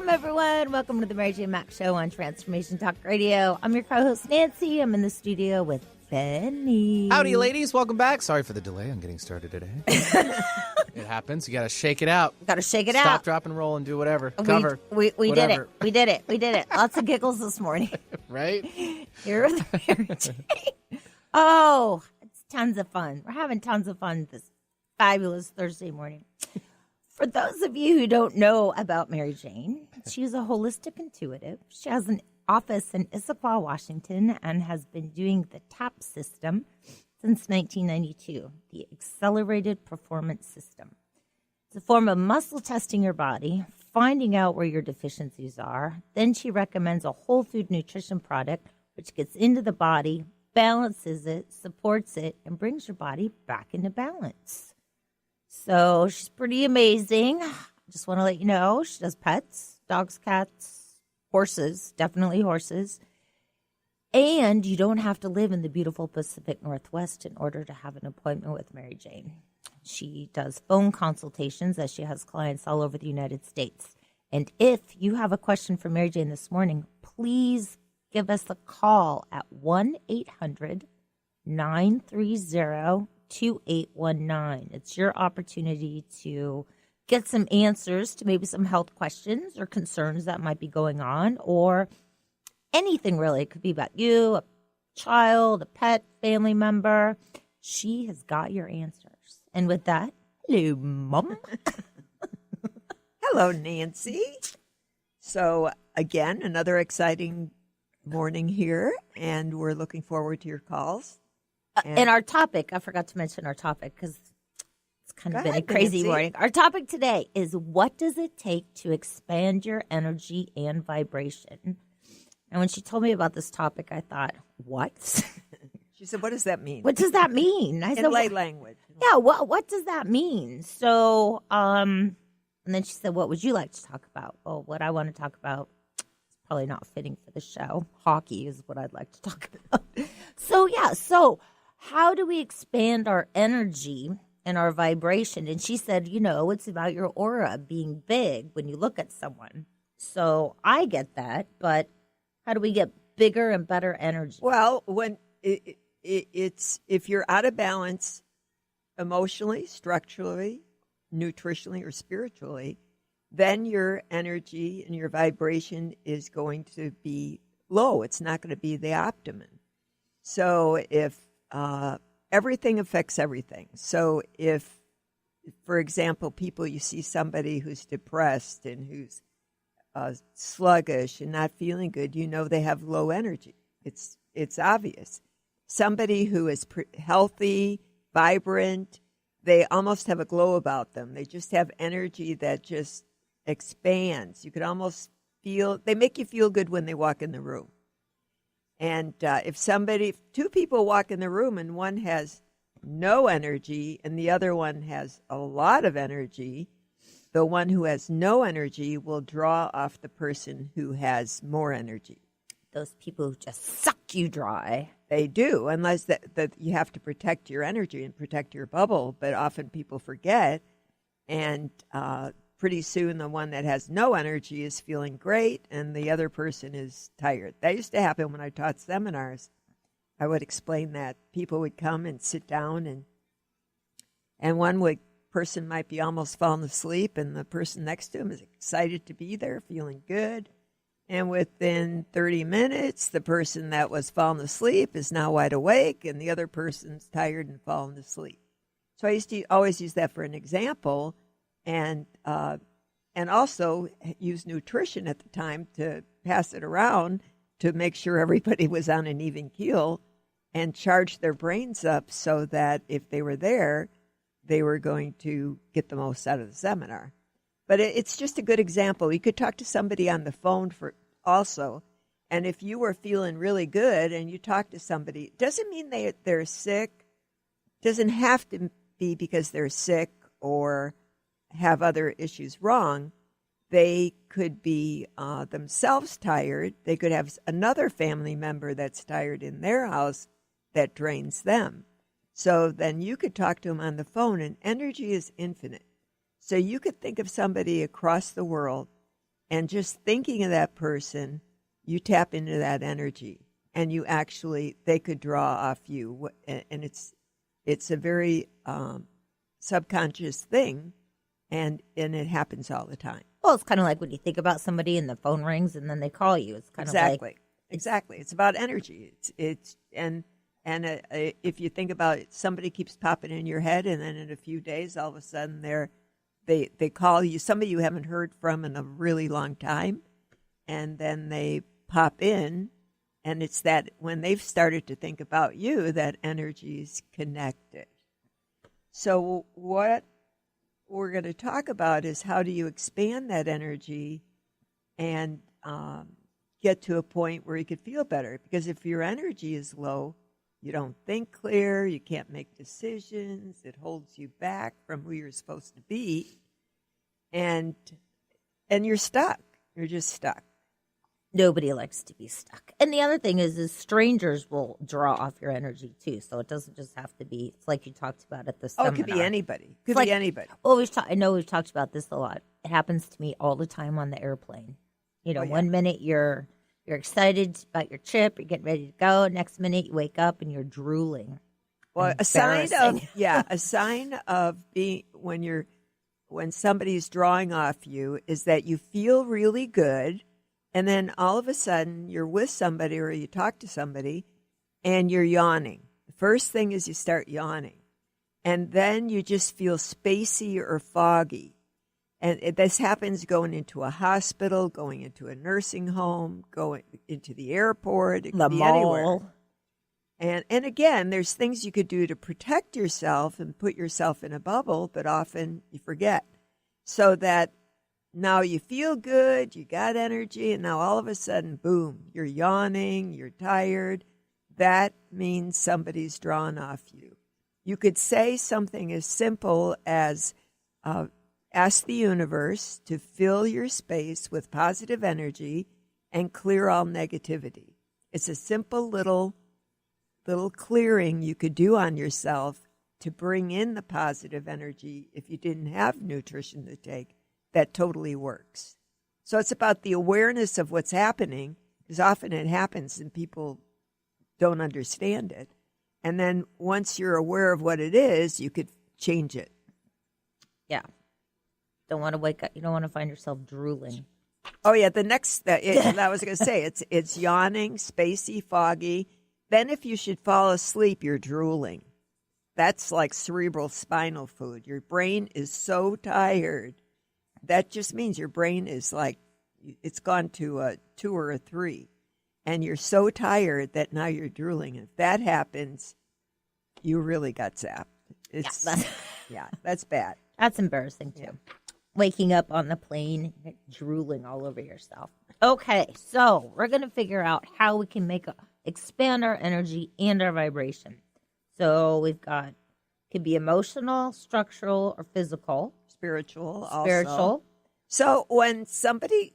Welcome, everyone. Welcome to the Mary Jane Mack Show on Transformation Talk Radio. I'm your co-host, Nancy. I'm in the studio with Benny. Howdy, ladies. Welcome back. Sorry for the delay on getting started today. It happens. You got to shake it out. Got to shake it Stop, out. drop, and roll and do whatever. Cover. We did it. We did it. We did it. Lots of giggles this morning. Right? Here with Mary Jane. Oh, it's tons of fun. We're having tons of fun this fabulous Thursday morning. For those of you who don't know about Mary Jane, she's a holistic intuitive. She has an office in Issaquah, Washington, and has been doing the TAP system since 1992, the Accelerated Performance System. It's a form of muscle testing your body, finding out where your deficiencies are. Then she recommends a whole food nutrition product, which gets into the body, balances it, supports it, and brings your body back into balance. So she's pretty amazing. Just want to let you know, she does pets, dogs, cats, horses, definitely horses. And you don't have to live in the beautiful Pacific Northwest in order to have an appointment with Mary Jane. She does phone consultations as she has clients all over the United States. And if you have a question for Mary Jane this morning, please give us a call at 1-800-930-2819. It's your opportunity to get some answers to maybe some health questions or concerns that might be going on, or anything really. It could be about you, a child, a pet, family member. She has got your answers. And with that, hello, Mom. Hello, Nancy. So, again, another exciting morning here, and we're looking forward to your calls. And our topic, I forgot to mention our topic because it's kind of been a crazy morning. Our topic today is, what does it take to expand your energy and vibration? And when she told me about this topic, I thought, what? She said, what does that mean? What does that mean? I In said, lay language. Yeah, what does that mean? So, and then she said, what would you like to talk about? Well, what I want to talk about is probably not fitting for the show. Hockey is what I'd like to talk about. So how do we expand our energy and our vibration? And she said, it's about your aura being big when you look at someone. So I get that, but how do we get bigger and better energy? Well, when it's if you're out of balance emotionally, structurally, nutritionally, or spiritually, then your energy and your vibration is going to be low. It's not going to be the optimum. So if everything affects everything. So if, for example, you see somebody who's depressed and who's sluggish and not feeling good, they have low energy. It's obvious. Somebody who is healthy, vibrant, they almost have a glow about them. They just have energy that just expands. You could almost they make you feel good when they walk in the room. And if two people walk in the room and one has no energy and the other one has a lot of energy, the one who has no energy will draw off the person who has more energy. Those people who just suck you dry. They do, unless that you have to protect your energy and protect your bubble, but often people forget, and pretty soon the one that has no energy is feeling great and the other person is tired. That used to happen when I taught seminars. I would explain that. People would come and sit down, and one person might be almost falling asleep, and the person next to him is excited to be there, feeling good. And within 30 minutes, the person that was falling asleep is now wide awake, and the other person's tired and falling asleep. So I used to always use that for an example, and also use nutrition at the time to pass it around to make sure everybody was on an even keel and charge their brains up so that if they were there, they were going to get the most out of the seminar. But it's just a good example. You could talk to somebody on the phone also, and if you were feeling really good and you talk to somebody, it doesn't mean they're sick. It doesn't have to be because they're sick or have other issues wrong. They could be themselves tired. They could have another family member that's tired in their house that drains them. So then you could talk to them on the phone, and energy is infinite. So you could think of somebody across the world, And just thinking of that person, you tap into that energy, and you actually, they could draw off you. And it's a very subconscious thing, and it happens all the time. Well, it's kind of like when you think about somebody and the phone rings and then they call you. It's kind of like Exactly. It's about energy. If you think about it, somebody keeps popping in your head, and then in a few days, all of a sudden they call you, somebody you haven't heard from in a really long time, and then they pop in, and it's that when they've started to think about you, that energy's connected. So what we're going to talk about is how do you expand that energy and get to a point where you could feel better. Because if your energy is low, you don't think clear, you can't make decisions, it holds you back from who you're supposed to be, and you're stuck. You're just stuck. nobody likes to be stuck. And the other thing is strangers will draw off your energy too. So it doesn't just have to be. It's like you talked about at the seminar. Oh, it could be anybody. Could It's be like- anybody. Well, I know we've talked about this a lot. It happens to me all the time on the airplane. You know, Oh, yeah. one minute you're excited about your trip, you're getting ready to go. Next minute you wake up and you're drooling. Well, a sign of Embarrassing. a sign of being when somebody's drawing off you is that you feel really good, and then all of a sudden you're with somebody or you talk to somebody, and you're yawning. The first thing is you start yawning, and then you just feel spacey or foggy. And this happens going into a hospital, going into a nursing home, going into the airport. It could The be anywhere. mall. And again, there's things you could do to protect yourself and put yourself in a bubble, but often you forget. So that now you feel good, you got energy, and now all of a sudden, boom, you're yawning, you're tired. That means somebody's drawn off you. You could say something as simple as ask the universe to fill your space with positive energy and clear all negativity. It's a simple little clearing you could do on yourself to bring in the positive energy if you didn't have nutrition to take. That totally works. So it's about the awareness of what's happening, because often it happens and people don't understand it. And then once you're aware of what it is, you could change it. Yeah. Don't want to wake up. You don't want to find yourself drooling. Oh yeah, that was going to say it's yawning, spacey, foggy. Then if you should fall asleep, you're drooling. That's like cerebral spinal fluid. Your brain is so tired. That just means your brain is like, it's gone to a 2 or a 3. And you're so tired that now you're drooling. If that happens, you really got zapped. It's, that's bad. That's embarrassing too. Waking up on the plane, drooling all over yourself. Okay, so we're going to figure out how we can expand our energy and our vibration. So we've got, could be emotional, structural, or physical. Spiritual. Spiritual. So when somebody,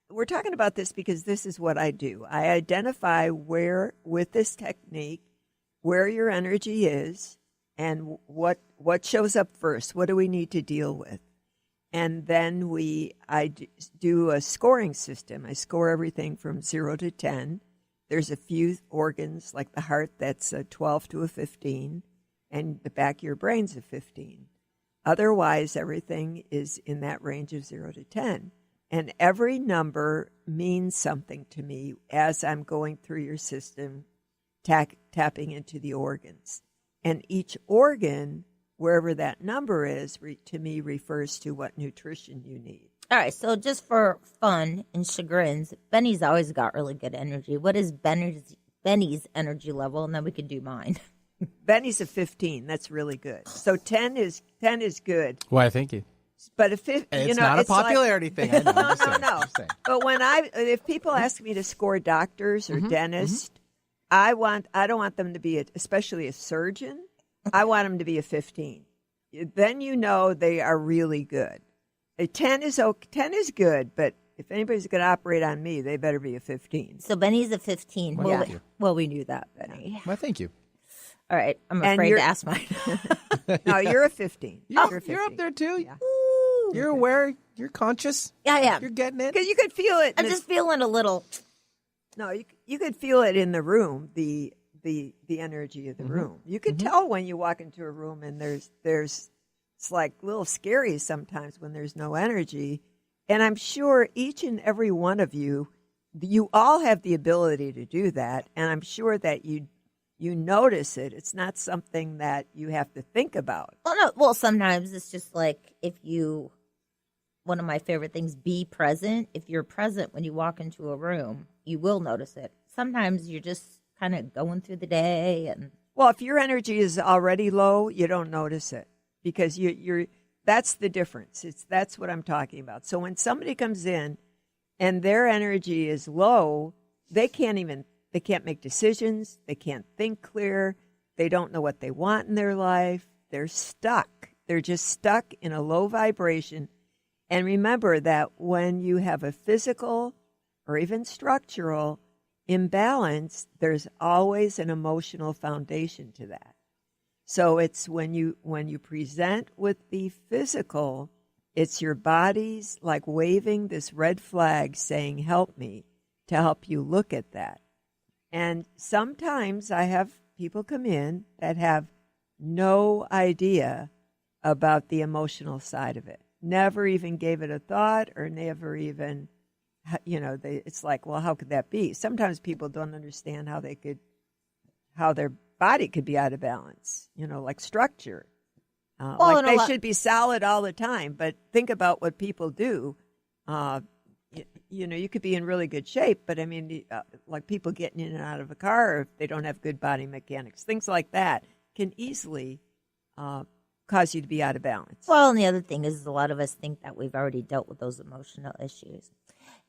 we're talking about this because this is what I do. I identify where, with this technique, where your energy is and what shows up first. What do we need to deal with? And then I do a scoring system. I score everything from 0 to 10. There's a few organs, like the heart, that's a 12 to a 15, and the back of your brain's a 15. Otherwise, everything is in that range of 0 to 10. And every number means something to me as I'm going through your system, tapping into the organs. And each organ, wherever that number is, to me refers to what nutrition you need. All right, so just for fun and chagrins, Benny's always got really good energy. What is Benny's energy level? And then we can do mine. Benny's a 15. That's really good. So 10 is good. Why, thank you. But if It's not a popularity thing. I know. I'm just saying, no. I'm just saying. But if people ask me to score doctors or dentists, I don't want them to be especially a surgeon. I want them to be a 15. Then you know they are really good. A 10 is good, but if anybody's going to operate on me, they better be a 15. So Benny's a 15. Well, thank you. Well, we knew that, Benny. Why, thank you. All right, I'm And afraid you're- to ask mine. No, you're a 15. You're a 15. up there too. Yeah. You're aware. You're conscious. Yeah, yeah. You're getting it. Because you could feel it. I'm just feeling a little. No, you could feel it in the room, the energy of the room. You could tell when you walk into a room and there's it's like a little scary sometimes when there's no energy. And I'm sure each and every one of you all have the ability to do that. And I'm sure that you notice it. It's not something that you have to think about. Well, no. Well, sometimes it's just like one of my favorite things, be present. If you're present when you walk into a room, you will notice it. Sometimes you're just kind of going through the day and. Well, if your energy is already low, you don't notice it because you're. That's the difference. That's what I'm talking about. So when somebody comes in and their energy is low, they can't make decisions. They can't think clear. They don't know what they want in their life. They're stuck. They're just stuck in a low vibration. And remember that when you have a physical or even structural imbalance, there's always an emotional foundation to that. So it's when you present with the physical, it's your body's like waving this red flag saying, help me, to help you look at that. And sometimes I have people come in that have no idea about the emotional side of it. Never even gave it a thought or never even, it's like, well, how could that be? Sometimes people don't understand how their body could be out of balance, like structure. Like they should be solid all the time, but think about what people do. You could be in really good shape, but I mean, like people getting in and out of a car, if they don't have good body mechanics, things like that can easily cause you to be out of balance. Well, and the other thing is a lot of us think that we've already dealt with those emotional issues.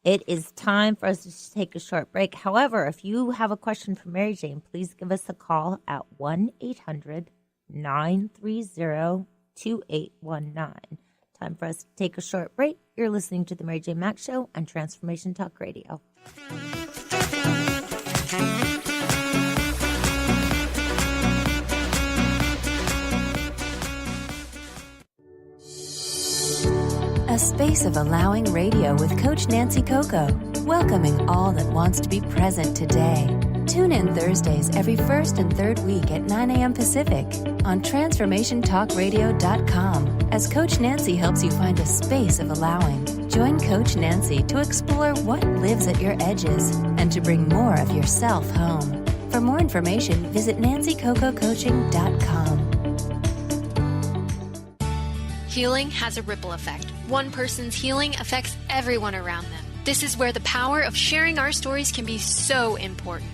It is time for us to take a short break. However, if you have a question for Mary Jane, please give us a call at 1-800-930-2819. Time for us to take a short break. You're listening to the Mary Jane Mack Show on Transformation Talk Radio. A space of allowing radio with Coach Nancy Coco, welcoming all that wants to be present today. Tune in Thursdays every first and third week at 9 a.m. Pacific on TransformationTalkRadio.com as Coach Nancy helps you find a space of allowing. Join Coach Nancy to explore what lives at your edges and to bring more of yourself home. For more information, visit NancyCocoCoaching.com. Healing has a ripple effect. One person's healing affects everyone around them. This is where the power of sharing our stories can be so important.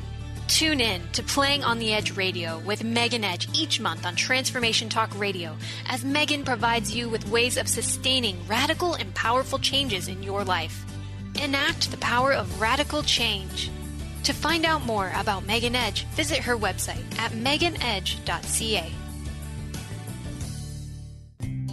Tune in to Playing on the Edge Radio with Megan Edge each month on Transformation Talk Radio, as Megan provides you with ways of sustaining radical and powerful changes in your life. Enact the power of radical change. To find out more about Megan Edge, visit her website at meganedge.ca.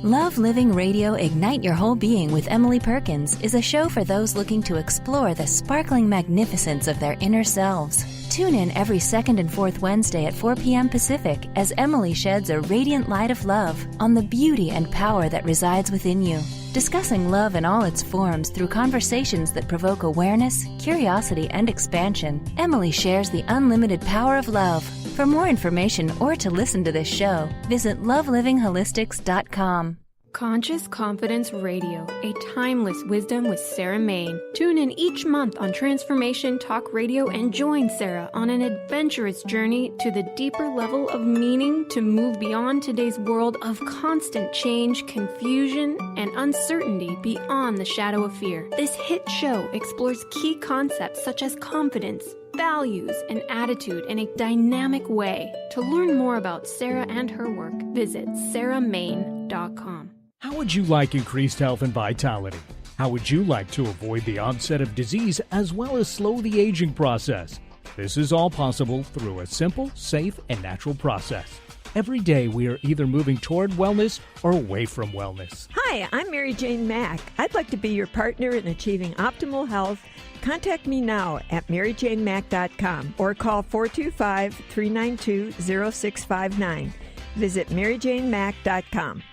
Love Living Radio Ignite Your Whole Being with Emily Perkins is a show for those looking to explore the sparkling magnificence of their inner selves. Tune in every second and fourth Wednesday at 4 p.m. Pacific as Emily sheds a radiant light of love on the beauty and power that resides within you. Discussing love in all its forms through conversations that provoke awareness, curiosity, and expansion, Emily shares the unlimited power of love. For more information or to listen to this show, visit lovelivingHolistics.com. Conscious Confidence Radio, a timeless wisdom with Sarah Main. Tune in each month on Transformation Talk Radio and join Sarah on an adventurous journey to the deeper level of meaning to move beyond today's world of constant change, confusion, and uncertainty beyond the shadow of fear. This hit show explores key concepts such as confidence, values, and attitude in a dynamic way. To learn more about Sarah and her work, visit sarahmain.com. How would you like increased health and vitality? How would you like to avoid the onset of disease as well as slow the aging process? This is all possible through a simple, safe, and natural process. Every day we are either moving toward wellness or away from wellness. Hi, I'm Mary Jane Mack. I'd like to be your partner in achieving optimal health. Contact me now at maryjanemack.com or call 425-392-0659. Visit maryjanemack.com.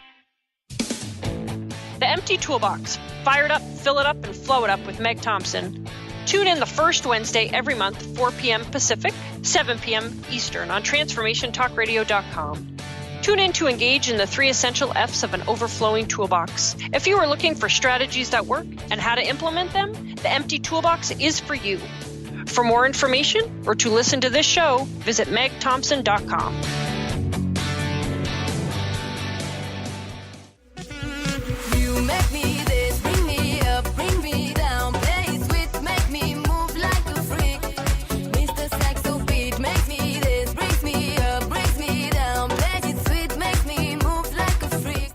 The empty toolbox. Fire it up, fill it up, and flow it up with Meg Thompson. Tune in the first Wednesday every month, 4 p.m. Pacific, 7 p.m. Eastern on TransformationTalkRadio.com. Tune in to engage in the 3 essential F's of an overflowing toolbox. If you are looking for strategies that work and how to implement them, the Empty Toolbox is for you. For more information or to listen to this show, visit megthompson.com. You make me this, bring me up, bring me down, play sweet, make me move like a freak. Mr. Saxo beat, make me this, brings me up, brings me down, play it sweet, make me move like a freak.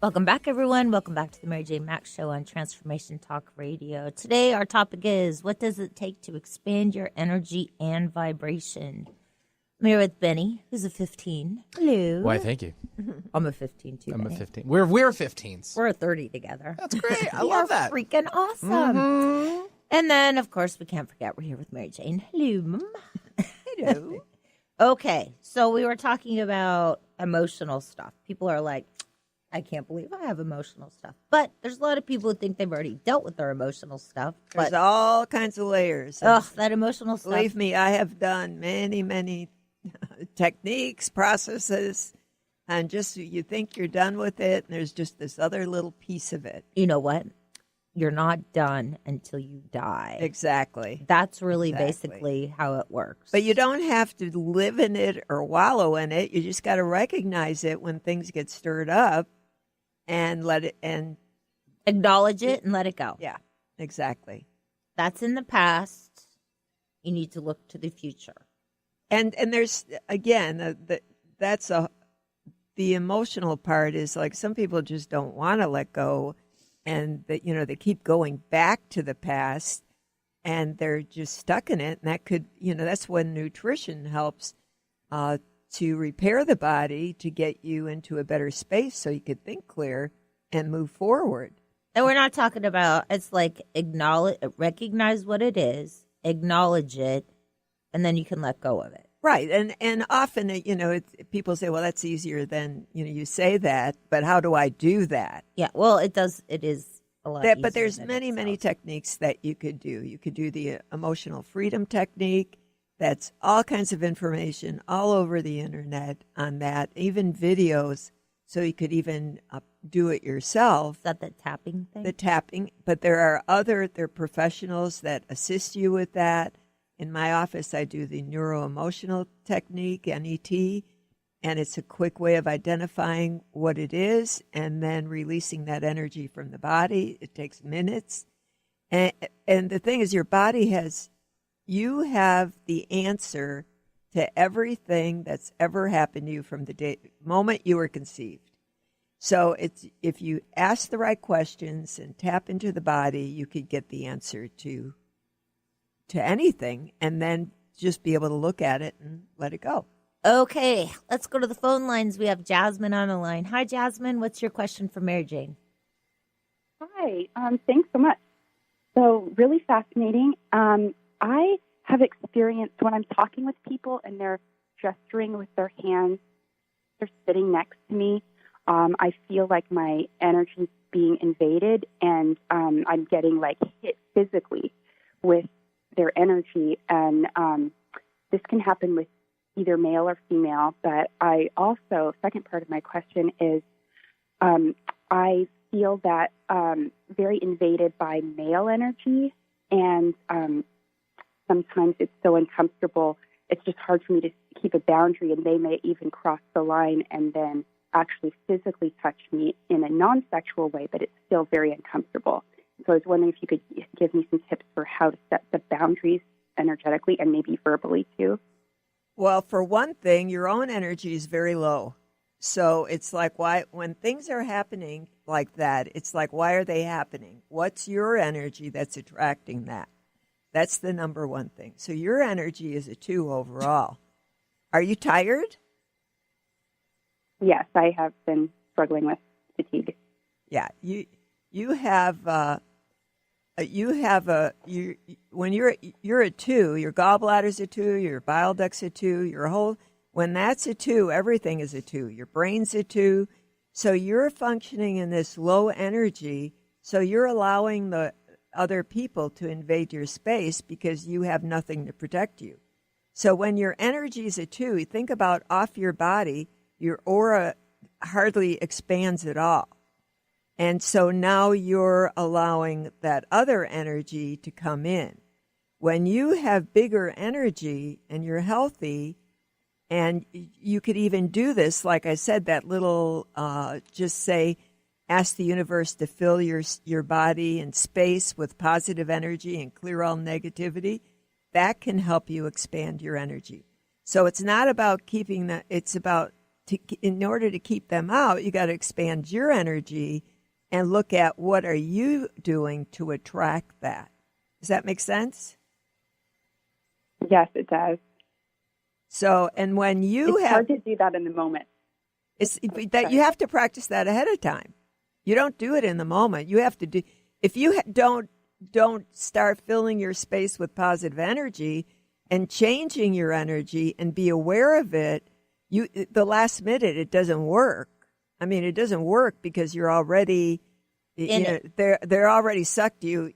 Welcome back, everyone. Welcome back to the Mary Jane Mack Show on Transformation Talk Radio. Today, our topic is, what does it take to expand your energy and vibration? I'm here with Benny, who's a 15. Hello. Why, thank you. I'm a 15, too, I'm Benny. a 15. We're 15s. We're a 30 together. That's great. I We love are that. Freaking awesome. And then, of course, we can't forget we're here with Mary Jane. Hello, Mom. Hello. Okay, so we were talking about emotional stuff. People are like, I can't believe I have emotional stuff. But there's a lot of people who think they've already dealt with their emotional stuff. There's But, all kinds of layers. that emotional stuff. Believe me, I have done many techniques, processes, and just you think you're done with it, and there's just this other little piece of it. You know what? You're not done until you die. Exactly. That's really Exactly. basically how it works. But you don't have to live in it or wallow in it. You just got to recognize it when things get stirred up and let it, and acknowledge it and let it go. yeah, exactly. That's in the past. You need to look to the future. And there's, again, that's the emotional part is like some people just don't want to let go, and that, you know, they keep going back to the past and they're just stuck in it. And that could, you know, that's when nutrition helps to repair the body, to get you into a better space so you could think clear and move forward. And we're not talking about, it's like recognize what it is, acknowledge it, and then you can let go of it. Right. And often, you know, people say, well, that's easier than, you know, you say that, but how do I do that? Yeah, well, it is a lot But easier there's than many, it many sounds. techniques that you could do. You could do the emotional freedom technique. That's all kinds of information all over the internet on that, even videos. So you could even do it yourself. Is that the tapping thing? The tapping. But there are professionals that assist you with that. In my office, I do the neuro-emotional technique, NET, and it's a quick way of identifying what it is and then releasing that energy from the body. It takes minutes. And the thing is, your body you have the answer to everything that's ever happened to you from the moment you were conceived. So if you ask the right questions and tap into the body, you could get the answer to anything, and then just be able to look at it and let it go. Okay, let's go to the phone lines. We have Jasmine on the line. Hi, Jasmine. What's your question for Mary Jane? Hi, thanks so much. So really fascinating. I have experienced when I'm talking with people and they're gesturing with their hands, they're sitting next to me, I feel like my energy is being invaded, and I'm getting like hit physically with their energy, and this can happen with either male or female. But I also, second part of my question is, I feel that very invaded by male energy, and sometimes it's so uncomfortable, it's just hard for me to keep a boundary, and they may even cross the line and then actually physically touch me in a non-sexual way, but it's still very uncomfortable. So I was wondering if you could give me some tips for how to set the boundaries energetically and maybe verbally too. Well, for one thing, your own energy is very low. So it's like, when things are happening like that, it's like, why are they happening? What's your energy that's attracting that? That's the number one thing. So your energy is a 2 overall. Are you tired? Yes, I have been struggling with fatigue. Yeah, when you're a 2, your gallbladder's a 2, your bile duct's a 2, when that's a 2, everything is a 2. Your brain's a 2. So you're functioning in this low energy, so you're allowing the other people to invade your space because you have nothing to protect you. So when your energy is a 2, think about off your body, your aura hardly expands at all. And so now you're allowing that other energy to come in. When you have bigger energy and you're healthy, and you could even do this, like I said, that little, just say, ask the universe to fill your body and space with positive energy and clear all negativity. That can help you expand your energy. So it's not about keeping that, it's about, in order to keep them out, you got to expand your energy and look at what are you doing to attract that. Does that make sense? Yes, it does. So, and when you it's hard to do that in the moment. It's that you have to practice that ahead of time. You don't do it in the moment. You have to do. If you don't start filling your space with positive energy and changing your energy and be aware of it, the last minute it doesn't work. I mean, it doesn't work because you're already, they're already sucked you.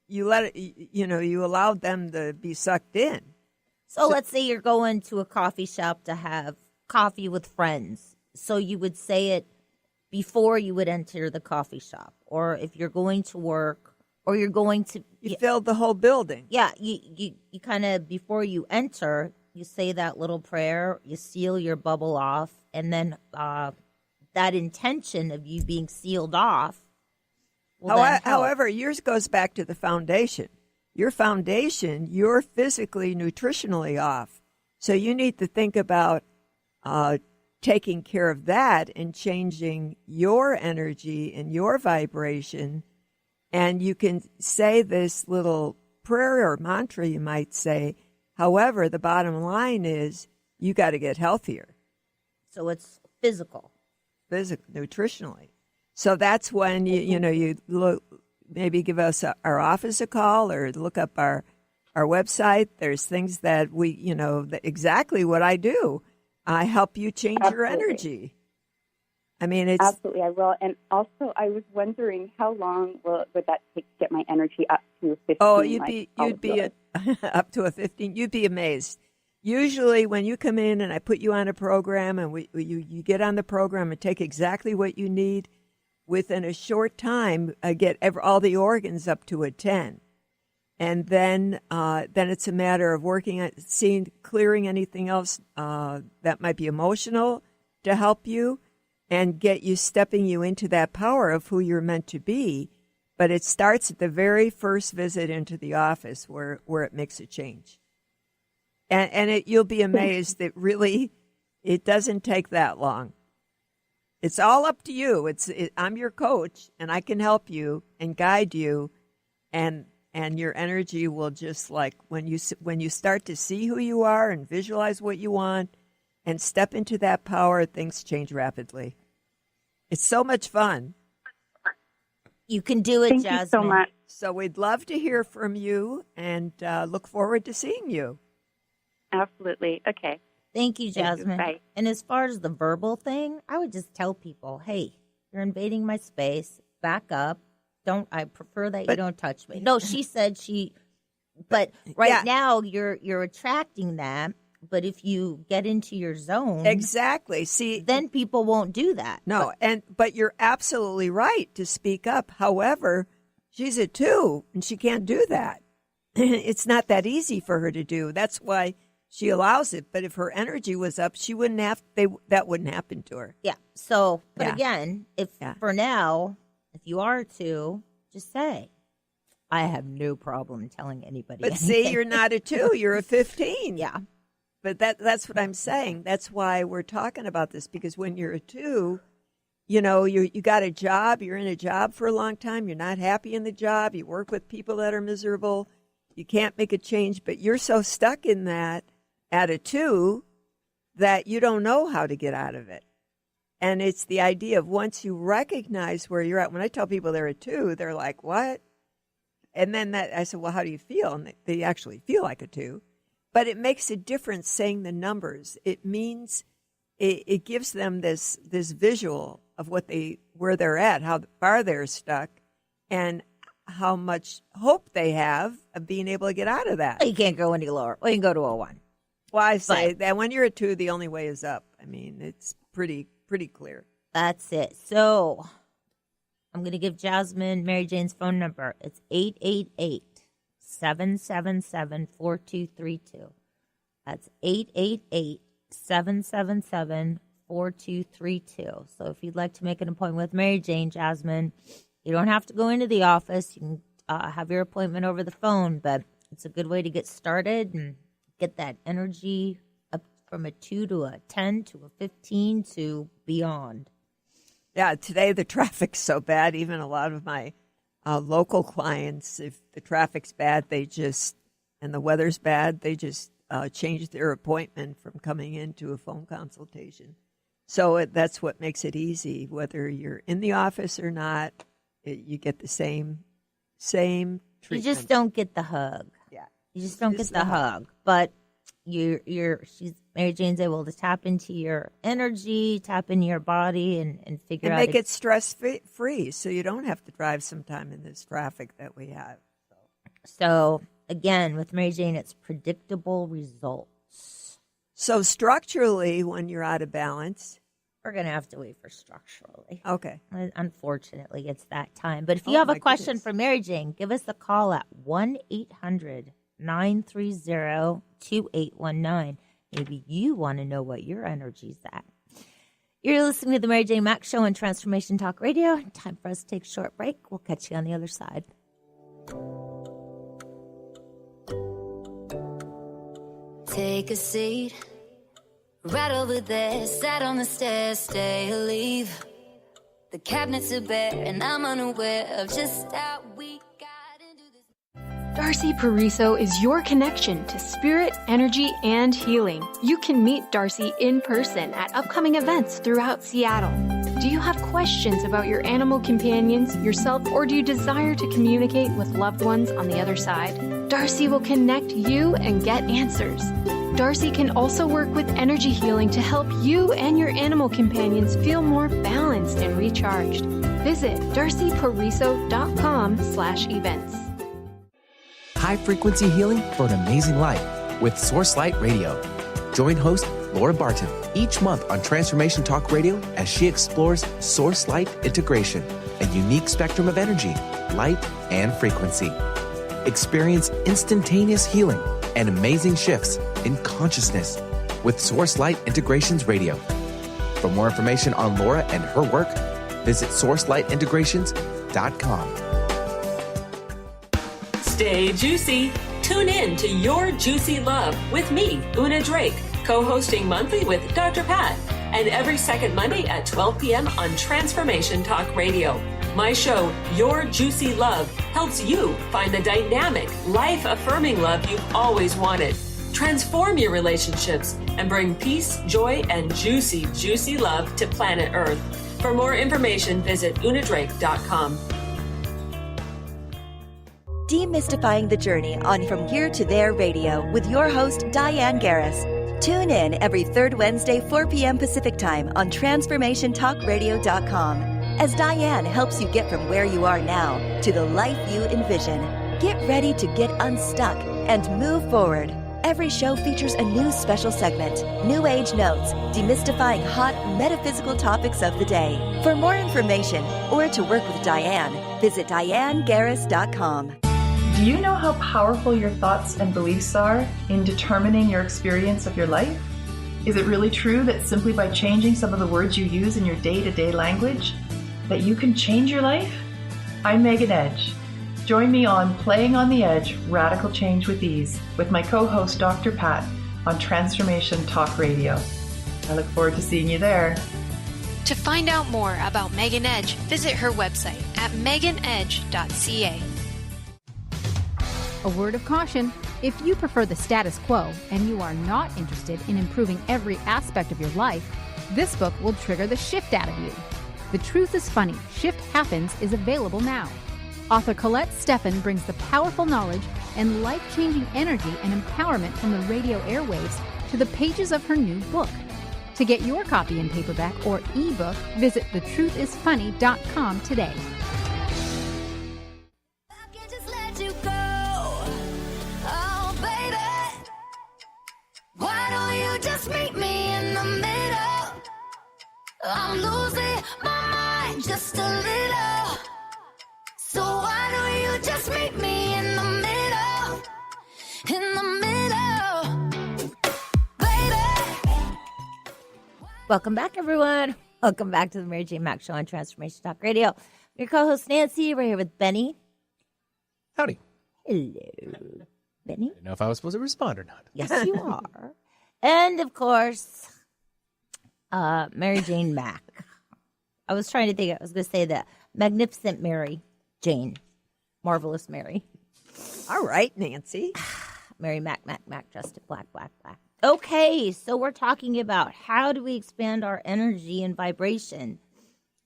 You let it, you allowed them to be sucked in. So let's say you're going to a coffee shop to have coffee with friends. So you would say it before you would enter the coffee shop, or if you're going to work, or you're going to. You filled the whole building. Yeah, you kind of, before you enter, you say that little prayer, you seal your bubble off, and then that intention of you being sealed off. However, yours goes back to the foundation. Your foundation, you're physically, nutritionally off. So you need to think about taking care of that and changing your energy and your vibration. And you can say this little prayer or mantra, you might say. However, the bottom line is you got to get healthier. So it's physical, nutritionally. So that's when you look. Maybe give us our office a call or look up our website. There's things that we, exactly what I do. I help you change your energy. I mean, it's... Absolutely, I will. And also, I was wondering how long would that take to get my energy up to 15? Oh, you'd be up to a 15. You'd be amazed. Usually when you come in and I put you on a program and you get on the program and take exactly what you need, within a short time, get all the organs up to a 10. And then it's a matter of working at clearing anything else that might be emotional to help you and get you stepping you into that power of who you're meant to be. But it starts at the very first visit into the office where it makes a change. And you'll be amazed that really it doesn't take that long. It's all up to you. I'm your coach, and I can help you and guide you, and your energy will just like when you start to see who you are and visualize what you want and step into that power, things change rapidly. It's so much fun. You can do it, Thank Jasmine. you so much. So we'd love to hear from you and look forward to seeing you. Absolutely. Okay. Thank you, Jasmine. Thank you. Bye. And as far as the verbal thing, I would just tell people, hey, you're invading my space. Back up. I prefer that you don't touch me. No, she said but right now you're attracting that. But if you get into your zone. Exactly. See, then people won't do that. No, but you're absolutely right to speak up. However, she's a 2 and she can't do that. It's not that easy for her to do. That's why she allows it, but if her energy was up, she wouldn't have. That wouldn't happen to her. Yeah. So, but again, for now, if you are to, just say, I have no problem telling anybody. But anything. see, you're not a 2; you're a 15. Yeah. But that's what I'm saying. That's why we're talking about this, because when you're a 2, you got a job. You're in a job for a long time. You're not happy in the job. You work with people that are miserable. You can't make a change, but you're so stuck in that at a 2 that you don't know how to get out of it. And it's the idea of once you recognize where you're at. When I tell people they're a 2, they're like, what? And then I said, well, how do you feel? And they actually feel like a 2. But it makes a difference saying the numbers. It means it gives them this visual of where they're at, how far they're stuck, and how much hope they have of being able to get out of that. You can't go any lower. Well, you can go to a 1. Well, I say that when you're a 2, the only way is up. I mean, it's pretty clear. That's it. So I'm going to give Jasmine Mary Jane's phone number. It's 888-777-4232. That's 888-777-4232. So if you'd like to make an appointment with Mary Jane, Jasmine, you don't have to go into the office. You can have your appointment over the phone, but it's a good way to get started and get that energy up from a 2 to a 10 to a 15 to beyond. Yeah, today the traffic's so bad. Even a lot of my local clients, if the traffic's bad, and the weather's bad, they just change their appointment from coming into a phone consultation. So that's what makes it easy. Whether you're in the office or not, you get the same treatment. You just don't get the hug. Yeah, you just don't get the hug. But Mary Jane's able to tap into your energy, tap into your body, and figure out. And make it stress free, so you don't have to drive sometime in this traffic that we have. So again, with Mary Jane, it's predictable results. So structurally, when you're out of balance, we're going to have to wait for structurally. Okay. Unfortunately, it's that time. But if you have a question for Mary Jane, give us a call at 1-800-930-2819. Maybe you want to know what your energy's at. You're listening to the Mary Jane Mack Show on Transformation Talk Radio. Time for us to take a short break. We'll catch you on the other side. Take a seat right over there, sat on the stairs, stay or leave. The cabinets are bare and I'm unaware of just how we got into this. Darcy Pariso is your connection to spirit, energy, and healing. You can meet Darcy in person at upcoming events throughout Seattle. Do you have questions about your animal companions, yourself, or do you desire to communicate with loved ones on the other side? Darcy will connect you and get answers. Darcy can also work with energy healing to help you and your animal companions feel more balanced and recharged. Visit darcypariso.com/events. High-frequency healing for an amazing life with Source Light Radio. Join host Laura Barton each month on Transformation Talk Radio as she explores Source Light integration, a unique spectrum of energy, light, and frequency. Experience instantaneous healing and amazing shifts in consciousness with Source Light Integrations Radio. For more information on Laura and her work, visit sourcelightintegrations.com. Stay juicy. Tune in to Your Juicy Love with me, Una Drake, co-hosting monthly with Dr. Pat, and every second Monday at 12 p.m. on Transformation Talk Radio. My show, Your Juicy Love, helps you find the dynamic, life-affirming love you've always wanted. Transform your relationships and bring peace, joy, and juicy, juicy love to planet Earth. For more information, visit unadrake.com. Demystifying the Journey on From Here to There Radio with your host, Diane Garris. Tune in every third Wednesday, 4 p.m. Pacific Time on TransformationTalkRadio.com as Diane helps you get from where you are now to the life you envision. Get ready to get unstuck and move forward. Every show features a new special segment, New Age Notes, demystifying hot metaphysical topics of the day. For more information or to work with Diane, visit DianeGarris.com. Do you know how powerful your thoughts and beliefs are in determining your experience of your life? Is it really true that simply by changing some of the words you use in your day-to-day language, that you can change your life? I'm Megan Edge. Join me on Playing on the Edge, Radical Change with Ease, with my co-host Dr. Pat on Transformation Talk Radio. I look forward to seeing you there. To find out more about Megan Edge, visit her website at meganedge.ca. A word of caution: if you prefer the status quo and you are not interested in improving every aspect of your life, this book will trigger the shift out of you. The Truth is Funny, Shift Happens is available now. Author Colette Steffen brings the powerful knowledge and life-changing energy and empowerment from the radio airwaves to the pages of her new book. To get your copy in paperback or ebook, visit thetruthisfunny.com today. Just let you go. Oh, baby. Why don't you just meet me in the middle? I'm losing my mind just a little. So why don't you just meet me in the middle? In the middle. Baby. Welcome back, everyone. Welcome back to the Mary Jane Mack Show on Transformation Talk Radio. Your co-host, Nancy. We're here with Benny. Howdy. Hello, Benny. I didn't know if I was supposed to respond or not. Yes, you are. And, of course, Mary Jane Mack. I was trying to think. I was going to say the Magnificent Mary Jane. Marvelous Mary. All right, Nancy. Mary Mack, dressed in black. Okay, so we're talking about how do we expand our energy and vibration.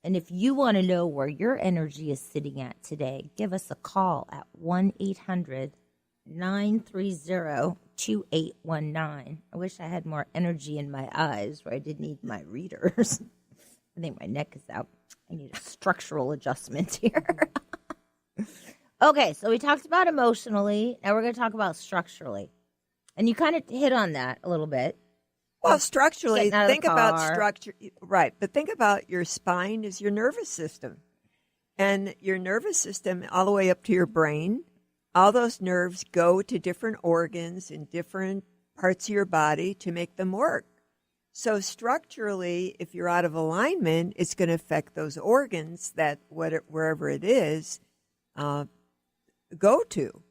And if you want to know where your energy is sitting at today, give us a call at 1-800-930-2819. I wish I had more energy in my eyes where I didn't need my readers. I think my neck is out. I need a structural adjustment here. Okay, so we talked about emotionally. Now we're going to talk about structurally. And you kind of hit on that a little bit. Well, structurally, Getting out of think the about car. structure. Right, but think about your spine is your nervous system. And your nervous system, all the way up to your brain, all those nerves go to different organs in different parts of your body to make them work. So structurally, if you're out of alignment, it's going to affect those organs that wherever it is go to.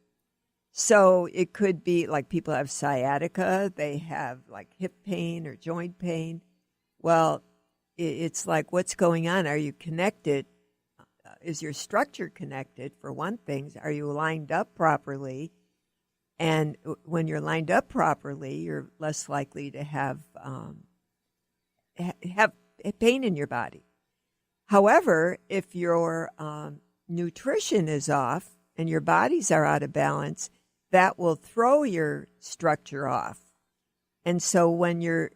So it could be like people have sciatica, they have like hip pain or joint pain. Well, it's like, what's going on? Are you connected? Is your structure connected, for one thing? Are you lined up properly? And when you're lined up properly, you're less likely to have pain in your body. However, if your nutrition is off and your bodies are out of balance, that will throw your structure off. And so when your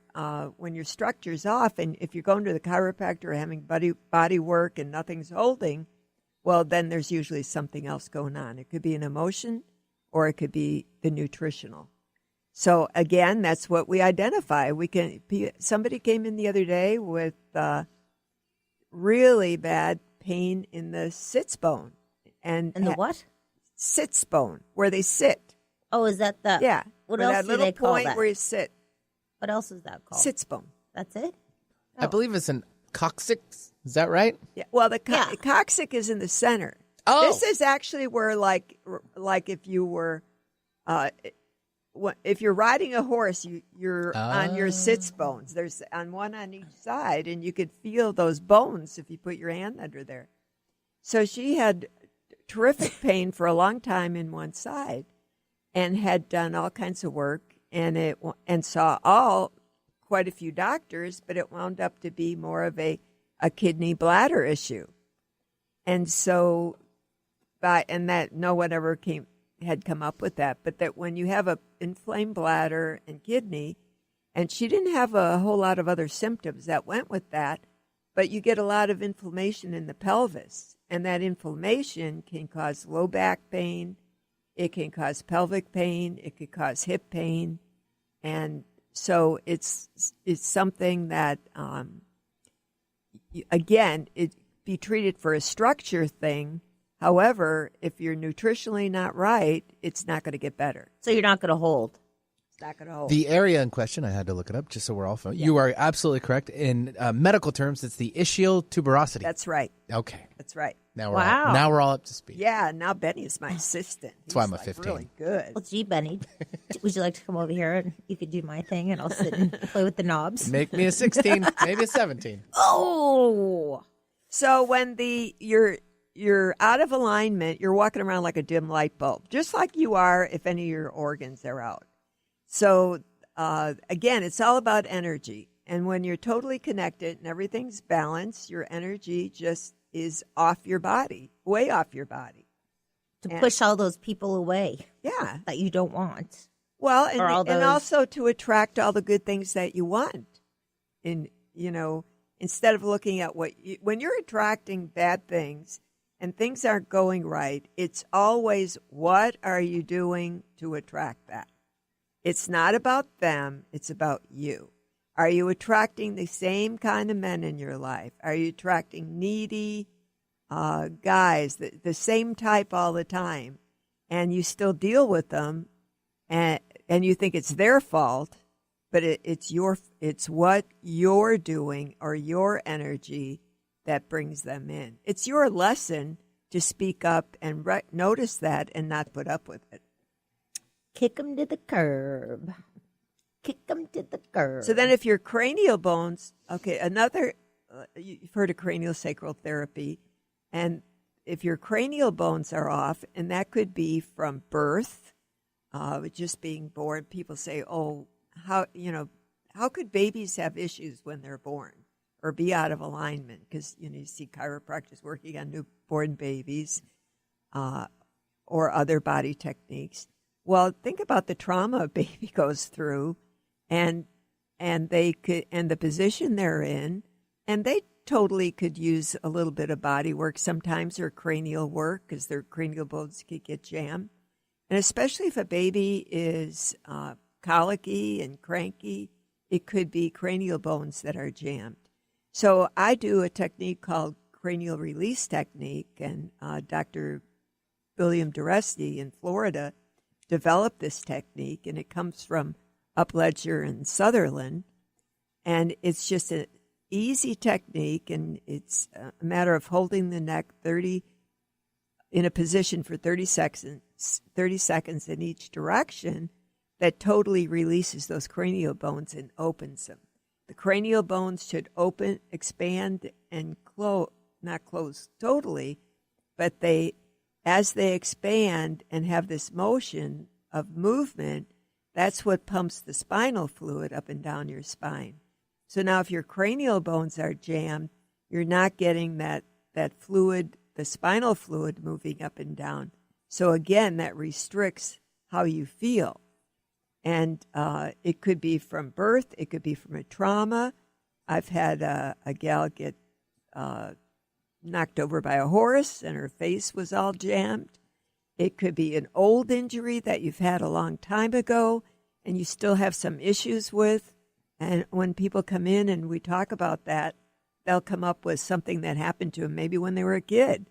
structure's off, and if you're going to the chiropractor or having body work and nothing's holding, well, then there's usually something else going on. It could be an emotion, or it could be the nutritional. So again, that's what we identify. Somebody came in the other day with really bad pain in the sits bone, and the what? Sits bone, where they sit. Oh, is that the... Yeah. What where else that do little they call point that? where you sit. What else is that called? Sits bone. That's it? I believe it's an coccyx. Is that right? Yeah. Well, the coccyx is in the center. Oh. This is actually where, like if you were, if you're riding a horse, you're on your sits bones. There's one on each side, and you could feel those bones if you put your hand under there. So she had terrific pain for a long time in one side, and had done all kinds of work, and saw quite a few doctors, but it wound up to be more of a kidney bladder issue. And so, that no one ever had come up with that, but that when you have a inflamed bladder and kidney, and she didn't have a whole lot of other symptoms that went with that, but you get a lot of inflammation in the pelvis, and that inflammation can cause low back pain, it can cause pelvic pain, it could cause hip pain, and so it's something that, again, it be treated for a structure thing. However, if you're nutritionally not right, it's not going to get better. So you're not going to hold. It's not going to hold. The area in question, I had to look it up just so we're all familiar. You are absolutely correct. In medical terms, it's the ischial tuberosity. That's right. Okay. That's right. Now we're all up to speed. Yeah, now Benny is my assistant. That's why I'm a He's 15. Really good. Well, gee, Benny, would you like to come over here and you could do my thing and I'll sit and play with the knobs? Make me a 16, maybe a 17. Oh! So when you're out of alignment, you're walking around like a dim light bulb, just like you are if any of your organs are out. So, again, it's all about energy. And when you're totally connected and everything's balanced, your energy just is off your body, way off your body. To push all those people away. Yeah. That you don't want. Well, and also to attract all the good things that you want in, instead of looking at when you're attracting bad things and things aren't going right, it's always, what are you doing to attract that? It's not about them. It's about you. Are you attracting the same kind of men in your life? Are you attracting needy guys, the same type all the time, and you still deal with them, and you think it's their fault, but it's what you're doing or your energy that brings them in. It's your lesson to speak up and notice that and not put up with it. Kick them to the curb. Kick them to the curb. So then if your cranial bones, you've heard of craniosacral therapy, and if your cranial bones are off, and that could be from birth, just being born, people say, how could babies have issues when they're born or be out of alignment? Because, you see chiropractors working on newborn babies or other body techniques. Well, think about the trauma a baby goes through and the position they're in, and they totally could use a little bit of body work sometimes, or cranial work, because their cranial bones could get jammed. And especially if a baby is colicky and cranky, it could be cranial bones that are jammed. So I do a technique called cranial release technique, and Dr. William Duresti in Florida developed this technique, and it comes from Upledger and Sutherland, and it's just an easy technique, and it's a matter of holding the neck in a position for 30 seconds in each direction that totally releases those cranial bones and opens them. The cranial bones should open, expand, and not close totally, but as they expand and have this motion of movement, that's what pumps the spinal fluid up and down your spine. So now if your cranial bones are jammed, you're not getting that fluid, the spinal fluid, moving up and down. So again, that restricts how you feel. And it could be from birth. It could be from a trauma. I've had a gal get knocked over by a horse and her face was all jammed. It could be an old injury that you've had a long time ago and you still have some issues with. And when people come in and we talk about that, they'll come up with something that happened to them maybe when they were a kid,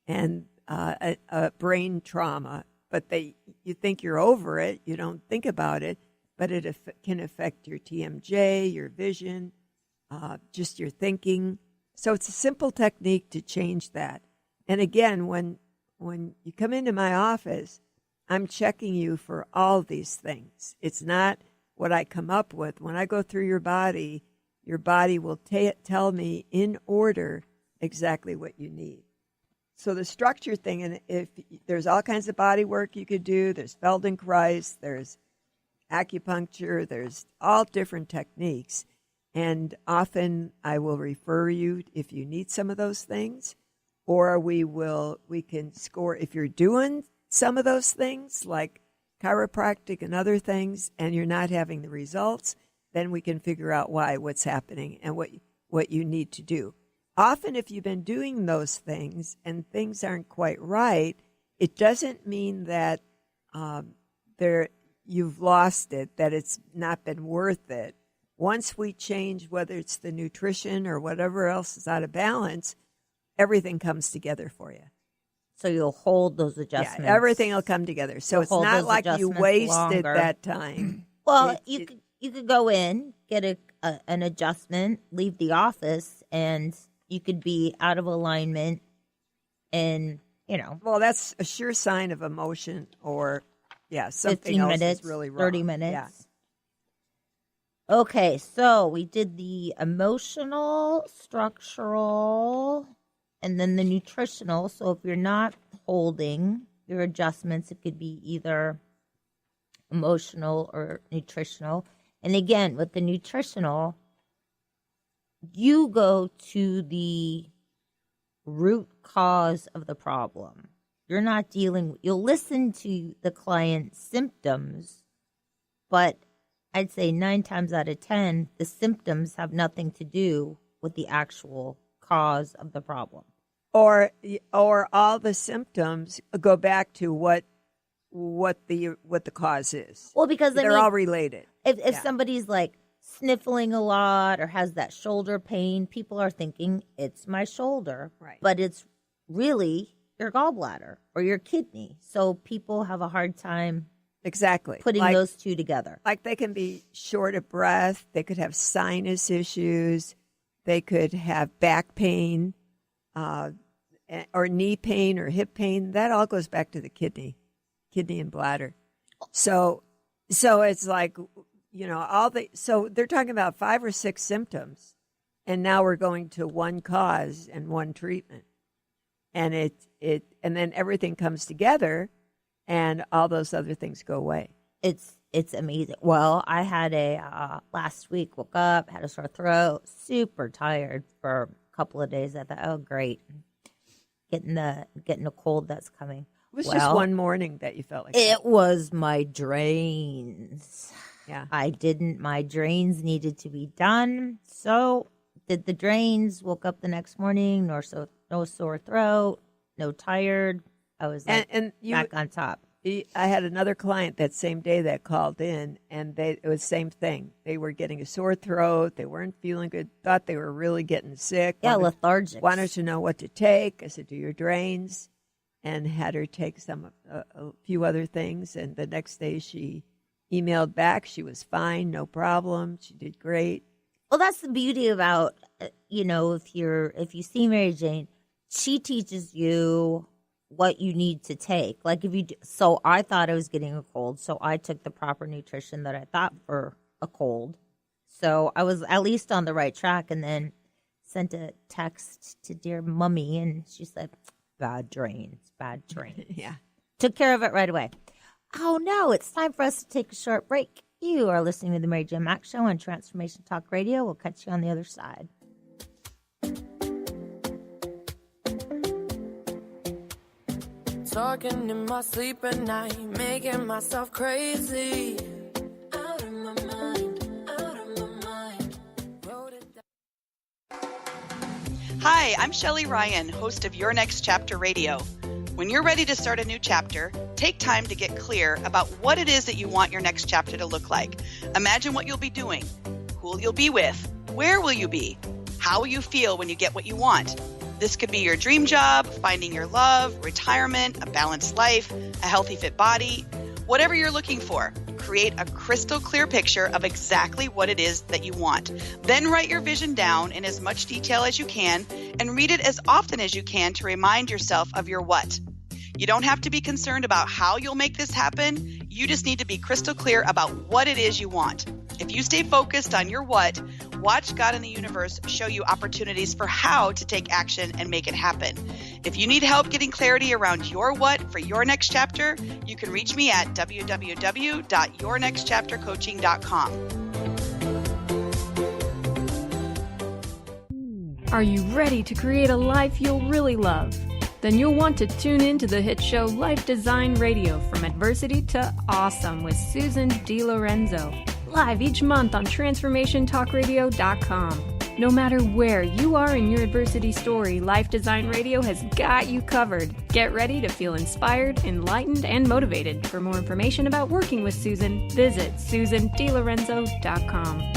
and a brain trauma. But you think you're over it, you don't think about it, but it can affect your TMJ, your vision, just your thinking. So it's a simple technique to change that. And again, when you come into my office, I'm checking you for all these things. It's not what I come up with. When I go through your body will tell me in order exactly what you need. So the structure thing, and if there's all kinds of body work you could do, there's Feldenkrais, there's acupuncture, there's all different techniques. And often I will refer you if you need some of those things, or we can score if you're doing some of those things like chiropractic and other things and you're not having the results, then we can figure out what's happening and what you need to do. Often if you've been doing those things and things aren't quite right, it doesn't mean that you've lost it, that it's not been worth it. Once we change, whether it's the nutrition or whatever else is out of balance, everything comes together for you. So you'll hold those adjustments. Yeah, everything will come together. So it's not like you wasted that time. Well, you could go in, get an adjustment, leave the office, and you could be out of alignment and, Well, that's a sure sign of emotion or, something 15 else minutes, is really wrong. 30 minutes. Yeah. Okay, so we did the emotional, structural, and then the nutritional. So if you're not holding your adjustments, it could be either emotional or nutritional. And again, with the nutritional, you go to the root cause of the problem. You're not you'll listen to the client's symptoms, but I'd say 9 times out of 10, the symptoms have nothing to do with the actual cause of the problem. Or all the symptoms go back to what the cause is. Well, because they're all related. If somebody's like sniffling a lot or has that shoulder pain, people are thinking it's my shoulder, right? But it's really your gallbladder or your kidney. So people have a hard time putting those two together. Like they can be short of breath. They could have sinus issues. They could have back pain, or knee pain or hip pain. That all goes back to the kidney and bladder. So it's like, so they're talking about 5 or 6 symptoms, and now we're going to one cause and one treatment, and and then everything comes together, and all those other things go away. It's amazing. Well, I had last week, woke up, had a sore throat, super tired for a couple of days. I thought, oh, great, getting a cold that's coming. It was just one morning that you felt like it was my drains. Yeah. My drains needed to be done. So did the drains, woke up the next morning, no sore throat, no tired. I was back on top. I had another client that same day that called in, and it was the same thing. They were getting a sore throat. They weren't feeling good, thought they were really getting sick. Yeah, lethargic. Wanted to know what to take. I said, do your drains, and had her take a few other things. And the next day she emailed back. She was fine, no problem. She did great. Well, that's the beauty about, if you see Mary Jane, she teaches you what you need to take. Like so I thought I was getting a cold, so I took the proper nutrition that I thought for a cold. So I was at least on the right track, and then sent a text to dear Mummy, and she said, bad drains. Yeah. Took care of it right away. Oh, no, it's time for us to take a short break. You are listening to the Mary Jane Mack Show on Transformation Talk Radio. We'll catch you on the other side. Talking in my sleep at night, making myself crazy. Out of my mind, out of my mind. Hi, I'm Shelley Ryan, host of Your Next Chapter Radio. When you're ready to start a new chapter, take time to get clear about what it is that you want your next chapter to look like. Imagine what you'll be doing, who you'll be with, where will you be, how will you feel when you get what you want. This could be your dream job, finding your love, retirement, a balanced life, a healthy fit body, whatever you're looking for. Create a crystal clear picture of exactly what it is that you want. Then write your vision down in as much detail as you can and read it as often as you can to remind yourself of your what. You don't have to be concerned about how you'll make this happen. You just need to be crystal clear about what it is you want. If you stay focused on your what, watch God and the universe show you opportunities for how to take action and make it happen. If you need help getting clarity around your what for your next chapter, you can reach me at www.yournextchaptercoaching.com. Are you ready to create a life you'll really love? Then you'll want to tune in to the hit show Life Design Radio, From Adversity to Awesome with Susan DiLorenzo, live each month on TransformationTalkRadio.com. No matter where you are in your adversity story, Life Design Radio has got you covered. Get ready to feel inspired, enlightened, and motivated. For more information about working with Susan, visit SusanDiLorenzo.com.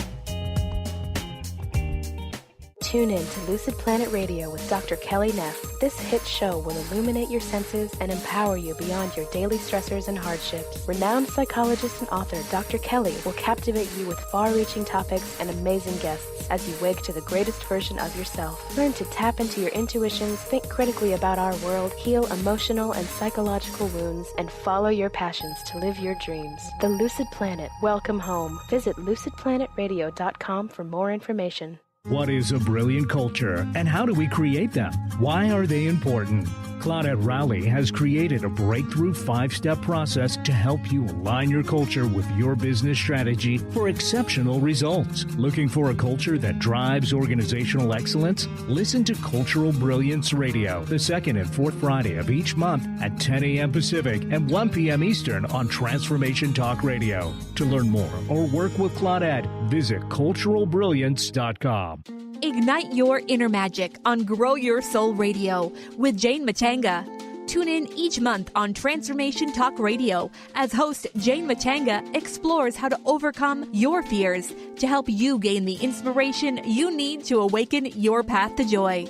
Tune in to Lucid Planet Radio with Dr. Kelly Neff. This hit show will illuminate your senses and empower you beyond your daily stressors and hardships. Renowned psychologist and author Dr. Kelly will captivate you with far-reaching topics and amazing guests as you wake to the greatest version of yourself. Learn to tap into your intuitions, think critically about our world, heal emotional and psychological wounds, and follow your passions to live your dreams. The Lucid Planet. Welcome home. Visit lucidplanetradio.com for more information. What is a brilliant culture, and how do we create them? Why are they important? Claudette Rowley has created a breakthrough 5-step process to help you align your culture with your business strategy for exceptional results. Looking for a culture that drives organizational excellence? Listen to Cultural Brilliance Radio, the second and fourth Friday of each month at 10 a.m. Pacific and 1 p.m. Eastern on Transformation Talk Radio. To learn more or work with Claudette, visit culturalbrilliance.com. Ignite your inner magic on Grow Your Soul Radio with Jane Machanga. Tune in each month on Transformation Talk Radio as host Jane Machanga explores how to overcome your fears to help you gain the inspiration you need to awaken your path to joy.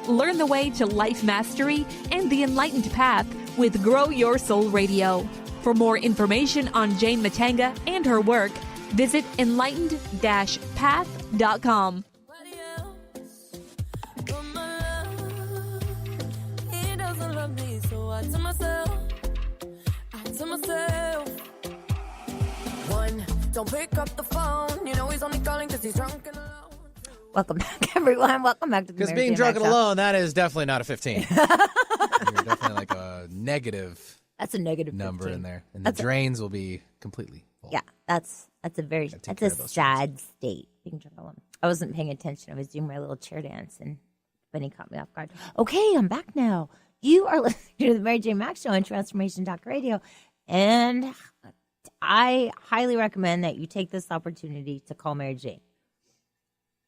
Learn the way to life mastery and the enlightened path with Grow Your Soul Radio. For more information on Jane Machanga and her work, visit enlightened-path.com. I tell myself, one, don't pick up the phone. You know he's only calling because he's drunk and alone. Welcome back, everyone. Welcome back to the Because Mary being Jane drunk and Max Show. alone, that is definitely not a 15. You're definitely like a negative. That's a negative number 15. in there, and That's the drains will be completely full. Yeah, that's a very take that's care a of those sad state. Being drunk alone. I wasn't paying attention. I was doing my little chair dance, and Benny caught me off guard. Okay, I'm back now. You are listening to the Mary Jane Max Show on Transformation Talk Radio, and I highly recommend that you take this opportunity to call Mary Jane.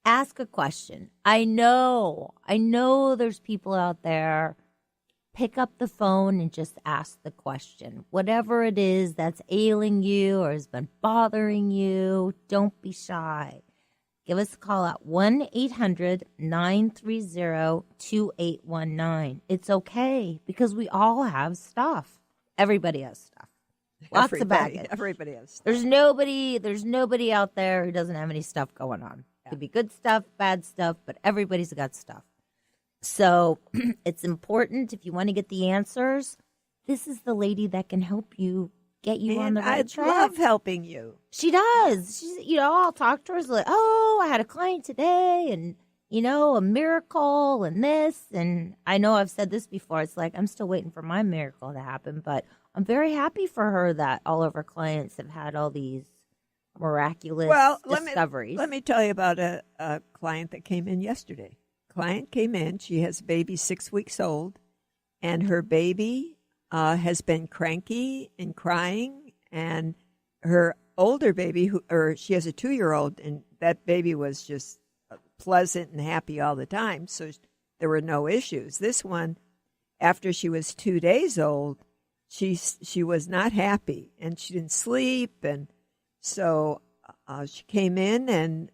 Ask a question. I know there's people out there. Pick up the phone and just ask the question. Whatever it is that's ailing you or has been bothering you, don't be shy. Give us a call at 1-800-930-2819. It's okay because we all have stuff. Everybody has stuff. Lots of baggage. Everybody has stuff. There's nobody out there who doesn't have any stuff going on. It could be good stuff, bad stuff, but everybody's got stuff. So it's important if you want to get the answers. This is the lady that can help you get you on the right track. I love helping you. She does. She's, I'll talk to her like, oh, I had a client today and, a miracle and this. And I know I've said this before. It's like, I'm still waiting for my miracle to happen. But I'm very happy for her that all of her clients have had all these miraculous discoveries. Let me tell you about a client that came in yesterday. Client came in. She has a baby 6 weeks old. And her baby has been cranky and crying. And her older baby, she has a 2-year-old, and that baby was just pleasant and happy all the time. So there were no issues. This one, after she was 2 days old, she was not happy, and she didn't sleep. And so she came in, and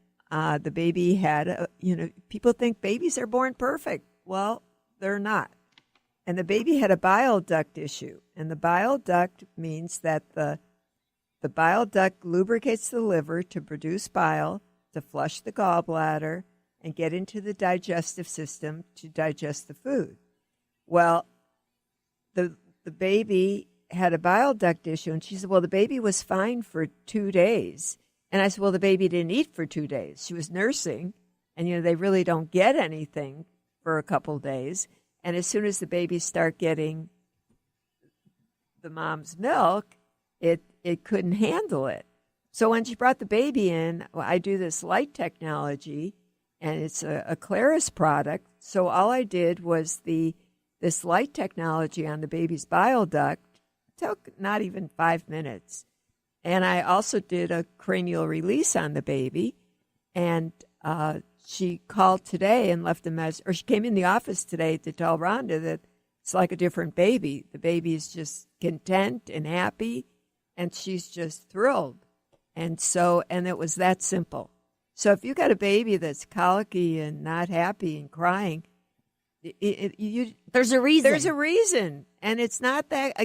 the baby had, people think babies are born perfect. Well, they're not. And the baby had a bile duct issue. And the bile duct means that the bile duct lubricates the liver to produce bile, to flush the gallbladder, and get into the digestive system to digest the food. Well, the baby had a bile duct issue, and she said, well, the baby was fine for 2 days. And I said, well, the baby didn't eat for 2 days. She was nursing, and, they really don't get anything for a couple days. And as soon as the babies start getting the mom's milk, it couldn't handle it. So when she brought the baby in, I do this light technology, and it's a Claris product. So all I did was this light technology on the baby's bile duct. Took not even 5 minutes. And I also did a cranial release on the baby. And she called today and left a message, or she came in the office today to tell Rhonda that it's like a different baby. The baby is just content and happy, and she's just thrilled. And it was that simple. So if you got a baby that's colicky and not happy and crying, there's a reason. There's a reason. And it's not that,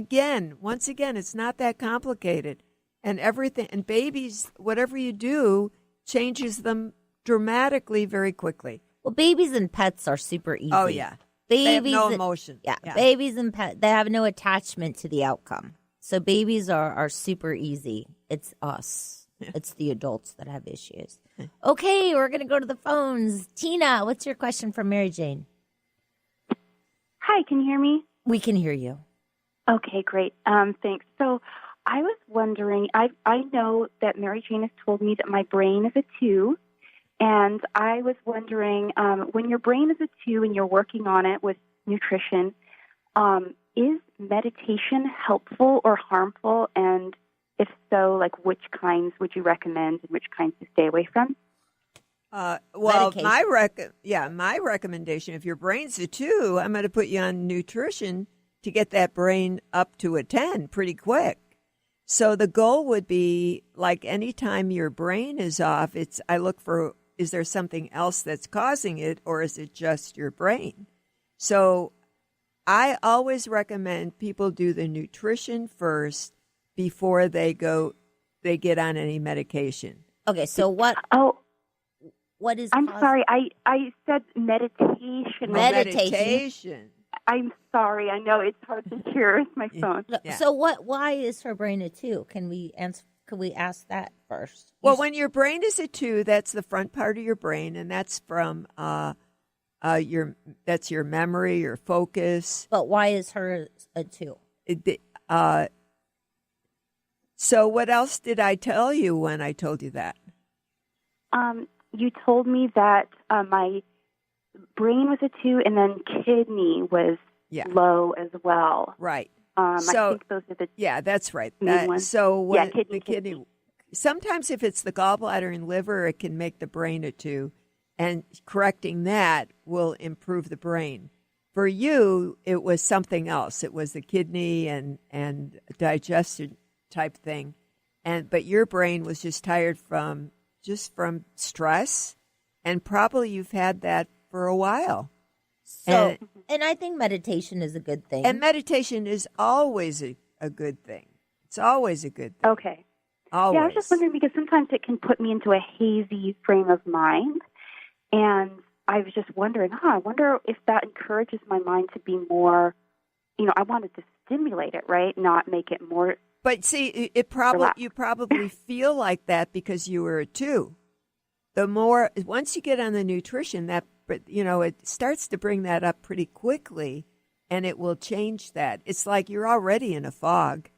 once again, it's not that complicated. And everything, and babies, whatever you do, changes them dramatically very quickly. Well, babies and pets are super easy. Oh, yeah. Babies, they have no emotion. Yeah, babies and pets, they have no attachment to the outcome. So babies are super easy. It's us. It's the adults that have issues. Okay, we're going to go to the phones. Tina, what's your question for Mary Jane? Hi, can you hear me? We can hear you. Okay, great. Thanks. So I was wondering, I know that Mary Jane has told me that my brain is a 2, and I was wondering, when your brain is a 2 and you're working on it with nutrition, is meditation helpful or harmful? And if so, like which kinds would you recommend and which kinds to stay away from? Well, Medication. my recommendation, if your brain's a 2, I'm going to put you on nutrition to get that brain up to a 10 pretty quick. So the goal would be, like, anytime your brain is off, I look for, is there something else that's causing it, or is it just your brain? So I always recommend people do the nutrition first before they get on any medication. Okay, so what? Oh, what is? I'm sorry. I said meditation. Meditation. I'm sorry. I know it's hard to hear with my phone. So what? Why is her brain a 2? Can we answer? Could we ask that first? Well, when your brain is a 2, that's the front part of your brain, and that's from that's your memory, your focus. But why is her a 2? So what else did I tell you when I told you that? You told me that my brain was a 2, and then kidney was low as well. Right. I think those are the that's right. main ones. So when kidney, the kidney, sometimes if it's the gallbladder and liver, it can make the brain a 2, and correcting that will improve the brain. For you, it was something else. It was the kidney and digestion type thing, but your brain was just tired from stress, and probably you've had that for a while. So, and I think meditation is a good thing. And meditation is always a good thing. It's always a good thing. Okay. Always. Yeah, I was just wondering because sometimes it can put me into a hazy frame of mind, and I was just wondering, I wonder if that encourages my mind to be more, I wanted to stimulate it, right? Not make it more. But see, you probably feel like that because you were a 2. Once you get on the nutrition, it starts to bring that up pretty quickly, and it will change that. It's like you're already in a fog.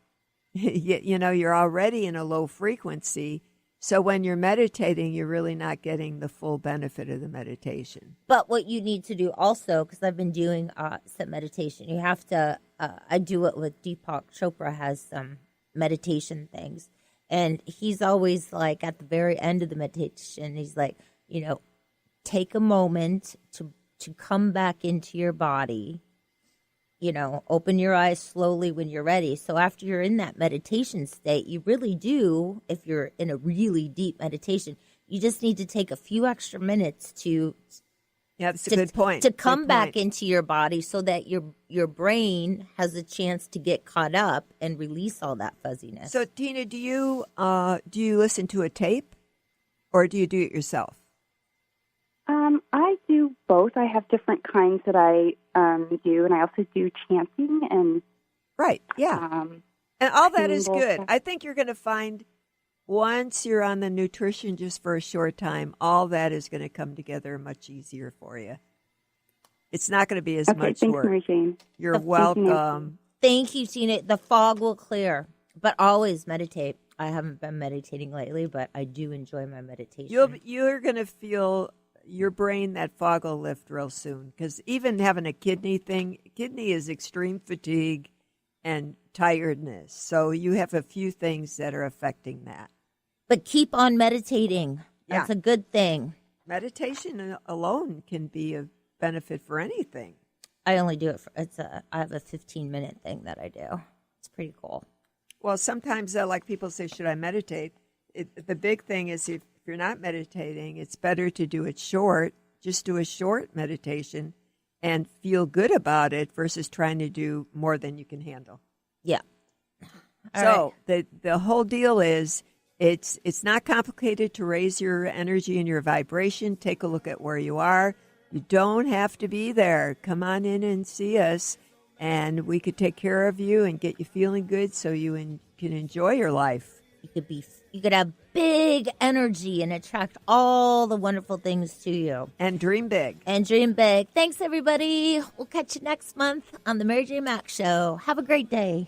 You're already in a low frequency. So when you're meditating, you're really not getting the full benefit of the meditation. But what you need to do also, because I've been doing some meditation, you have to, I do it with Deepak Chopra, has some meditation things. And he's always like at the very end of the meditation, he's like, take a moment to come back into your body, open your eyes slowly when you're ready. So after you're in that meditation state, you really do, if you're in a really deep meditation, you just need to take a few extra minutes to that's a good point. To come back into your body so that your brain has a chance to get caught up and release all that fuzziness. So Tina, do you listen to a tape or do you do it yourself? I do both. I have different kinds that I do, and I also do chanting and right, yeah, and all that is good. I think you're going to find once you're on the nutrition just for a short time, all that is going to come together much easier for you. It's not going to be as much thanks, work. Mary Jane. You're welcome. Thank you, Tina. The fog will clear, but always meditate. I haven't been meditating lately, but I do enjoy my meditation. You're going to feel your brain, that fog will lift real soon, because even having a kidney is extreme fatigue and tiredness. So you have a few things that are affecting that. But keep on meditating. That's a good thing. Meditation alone can be a benefit for anything. I only do it I have a 15-minute thing that I do. It's pretty cool. Well, sometimes like people say, should I meditate? The big thing is if you're not meditating, it's better to do it short. Just do a short meditation and feel good about it versus trying to do more than you can handle. Yeah. The whole deal is it's not complicated to raise your energy and your vibration. Take a look at where you are. You don't have to be there. Come on in and see us, and we could take care of you and get you feeling good so you can enjoy your life. You could be You could have big energy and attract all the wonderful things to you. And dream big. And dream big. Thanks, everybody. We'll catch you next month on the Mary J. Mack Show. Have a great day.